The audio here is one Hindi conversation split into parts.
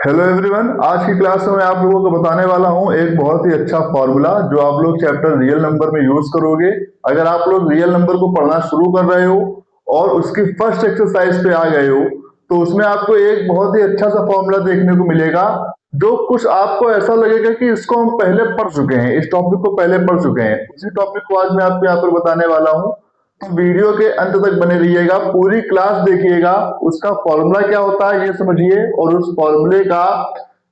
हेलो एवरीवन, आज की क्लास में मैं आप लोगों को बताने वाला हूं एक बहुत ही अच्छा फॉर्मूला जो आप लोग चैप्टर रियल नंबर में यूज करोगे। अगर आप लोग रियल नंबर को पढ़ना शुरू कर रहे हो और उसकी फर्स्ट एक्सरसाइज पे आ गए हो तो उसमें आपको एक बहुत ही अच्छा सा फॉर्मूला देखने को मिलेगा जो कुछ आपको ऐसा लगेगा कि इसको हम पहले पढ़ चुके हैं, इस टॉपिक को पहले पढ़ चुके हैं। उसी टॉपिक को आज मैं आपको यहाँ पर बताने वाला हूँ, तो वीडियो के अंत तक बने रहिएगा, पूरी क्लास देखिएगा। उसका फॉर्मूला क्या होता है ये समझिए और उस फॉर्मूले का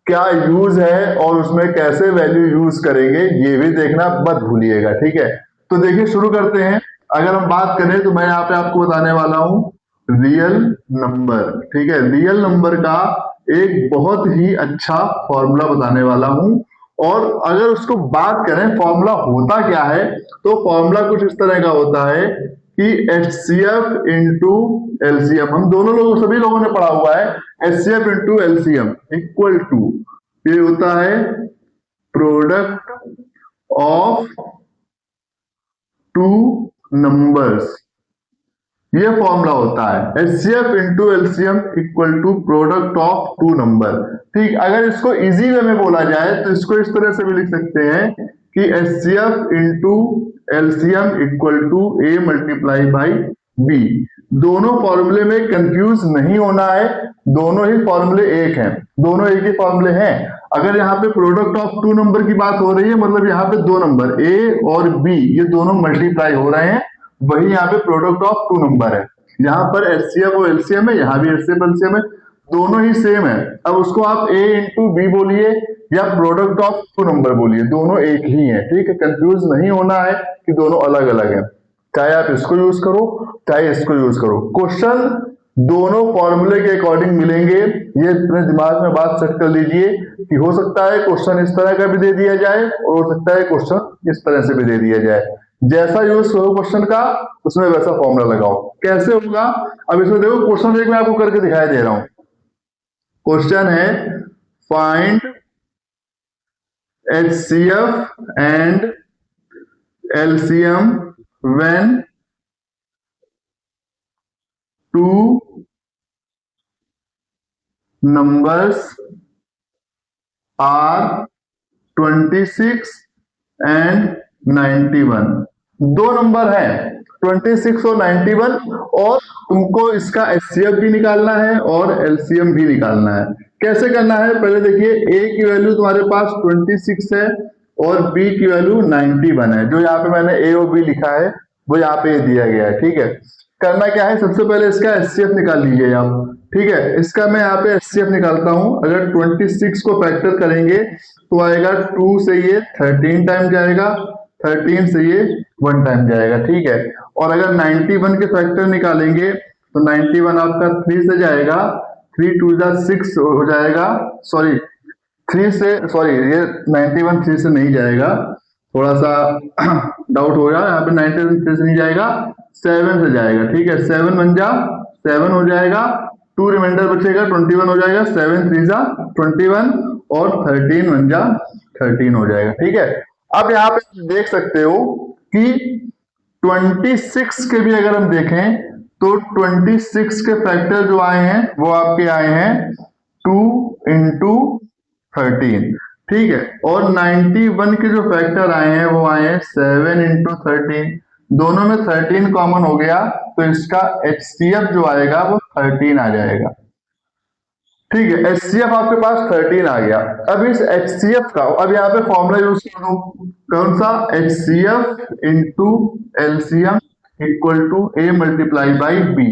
क्या यूज है और उसमें कैसे वैल्यू यूज करेंगे ये भी देखना मत भूलिएगा, ठीक है। तो देखिए शुरू करते हैं। अगर हम बात करें तो मैं यहाँ पे आपको बताने वाला हूँ रियल नंबर, ठीक है। रियल नंबर का एक बहुत ही अच्छा फॉर्मूला बताने वाला हूँ। और अगर उसको बात करें फॉर्मूला होता क्या है, तो फॉर्मूला कुछ इस तरह का होता है कि HCF इंटू एलसीएम। हम दोनों लोग सभी लोगों ने पढ़ा हुआ है HCF into LCM equal to, ये होता है प्रोडक्ट ऑफ टू नंबर्स। ये फॉर्मूला होता है HCF into LCM equal to product of two number. ठीक, अगर इसको इजी वे में बोला जाए तो इसको इस तरह से भी लिख सकते हैं कि HCF into LCM equal to A multiply by B। दोनों फॉर्मूले में कंफ्यूज नहीं होना है, दोनों ही फॉर्मूले एक हैं, दोनों एक ही फॉर्मूले हैं। अगर यहाँ पे प्रोडक्ट ऑफ टू नंबर की बात हो रही है मतलब यहाँ पे दो नंबर A और B ये दोनों मल्टीप्लाई हो रहे हैं, वही यहाँ पे प्रोडक्ट ऑफ टू नंबर है। यहाँ पर HCF और LCM है, यहाँ भी HCF LCM है, दोनों ही सेम है। अब उसको आप A इंटू बी बोलिए या प्रोडक्ट ऑफ टू नंबर बोलिए, दोनों एक ही है, ठीक है। कंफ्यूज नहीं होना है कि दोनों अलग अलग है, चाहे आप इसको यूज करो चाहे इसको यूज करो। क्वेश्चन दोनों फॉर्मूले के अकॉर्डिंग मिलेंगे, ये अपने दिमाग में बात सेट कर लीजिए कि हो सकता है क्वेश्चन इस तरह का भी दे दिया जाए और हो सकता है क्वेश्चन इस तरह से भी दे दिया जाए। जैसा यूज करो क्वेश्चन का उसमें वैसा फॉर्मूला लगाओ। कैसे होगा, अब इसमें देखो क्वेश्चन एक मैं आपको करके दिखाई दे रहा हूं। क्वेश्चन है find HCF and LCM when two numbers are 26 and 91। दो नंबर है 26 और 91 और तुमको इसका HCF भी निकालना है और LCM भी निकालना है। कैसे करना है पहले देखिए, A की वैल्यू तुम्हारे पास 26 है और B की वैल्यू 91 है। जो यहाँ पे मैंने A और B लिखा है वो यहाँ पे दिया गया है, ठीक है। करना क्या है, सबसे पहले इसका HCF निकाल लीजिए आप, ठीक है। इसका मैं यहाँ पे HCF निकालता हूं। अगर 26 को फैक्टर करेंगे तो आएगा 2 से ये 13 टाइम जाएगा, 13 से ये 1 टाइम जाएगा, ठीक है। और अगर 91 के फैक्टर निकालेंगे तो 91 आपका 3 से जाएगा, 3 2 6 हो जाएगा, सॉरी 3 से, सॉरी ये 91 3 से नहीं जाएगा, थोड़ा सा डाउट हो गया, यहाँ पे 91 3 से नहीं जाएगा, 7 से जाएगा, ठीक है। 7 बन जा 7 हो जाएगा, 2 रिमाइंडर बचेगा 21 हो जाएगा, 7 3 जा 21 और 13 बन जा 13 हो जाएगा, ठीक है। अब यहाँ पे देख सकते हो कि 26 के भी अगर हम देखें तो 26 के फैक्टर जो आए हैं वो आपके आए हैं 2 इंटू 13, ठीक है। और 91 के जो फैक्टर आए हैं वो आए हैं 7 इंटू 13, दोनों में 13 कॉमन हो गया तो इसका HCF जो आएगा वो 13 आ जाएगा, ठीक है। HCF आपके पास 13 आ गया। अब इस HCF का अब यहाँ पे फॉर्मूला यूज करो, कौन सा, HCF into LCM equal to A multiply by B।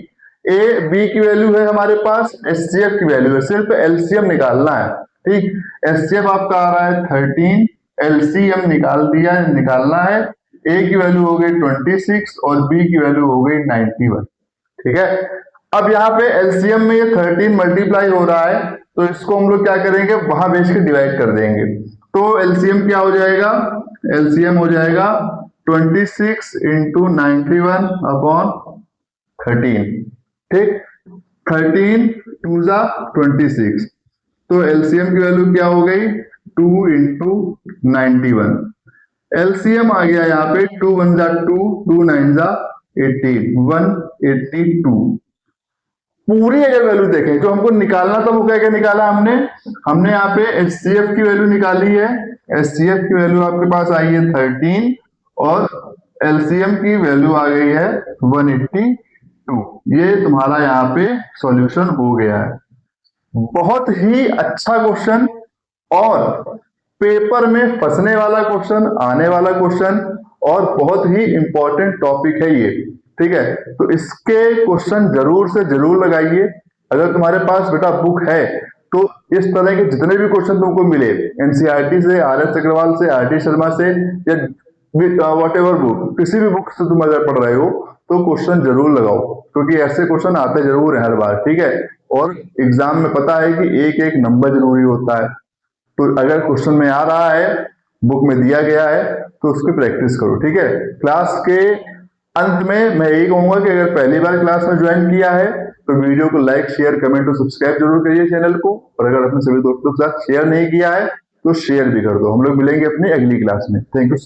B की वैल्यू है हमारे पास, HCF की वैल्यू है, सिर्फ LCM निकालना है, ठीक। HCF आपका आ रहा है 13, LCM निकालना है। A की वैल्यू हो गई 26 और B की वैल्यू हो गई 91, ठीक है। अब यहाँ पे LCM में ये 13 मल्टीप्लाई हो रहा है तो इसको हम लोग क्या करेंगे, वहां बेच के डिवाइड कर देंगे। तो LCM क्या हो जाएगा, LCM हो जाएगा 26 इंटू 91 अपॉन 13, ठीक। 13 2 26, तो LCM की वैल्यू क्या हो गई 2 इंटू 91। LCM आ गया यहाँ पे 2 1 2 2 9 18 182, पूरी अगर वैल्यू देखें जो हमको निकालना था वो क्या क्या निकाला हमने यहाँ पे HCF की वैल्यू निकाली है। HCF की वैल्यू आपके पास आई है 13 और LCM की वैल्यू आ गई है 182। ये तुम्हारा यहाँ पे सॉल्यूशन हो गया है। बहुत ही अच्छा क्वेश्चन और पेपर में फंसने वाला क्वेश्चन, आने वाला क्वेश्चन और बहुत ही इंपॉर्टेंट टॉपिक है ये। ठीक है, तो इसके क्वेश्चन जरूर से जरूर लगाइए। अगर तुम्हारे पास बेटा बुक है तो इस तरह के जितने भी क्वेश्चन तुमको मिले एनसीईआरटी से, RS अग्रवाल से, RT शर्मा से या वॉट एवर बुक, किसी भी बुक से तुम अगर पढ़ रहे हो तो क्वेश्चन जरूर लगाओ, क्योंकि ऐसे क्वेश्चन आते जरूर है हर बार। ठीक है, और एग्जाम में पता है कि एक एक नंबर जरूरी होता है, तो अगर क्वेश्चन में आ रहा है, बुक में दिया गया है, तो उसकी प्रैक्टिस करो। ठीक है, क्लास के अंत में मैं यही कहूंगा कि अगर पहली बार क्लास में ज्वाइन किया है तो वीडियो को लाइक, शेयर, कमेंट और सब्सक्राइब जरूर करिए चैनल को, और अगर अपने सभी दोस्तों के साथ शेयर नहीं किया है तो शेयर भी कर दो। हम लोग मिलेंगे अपनी अगली क्लास में। Thank you.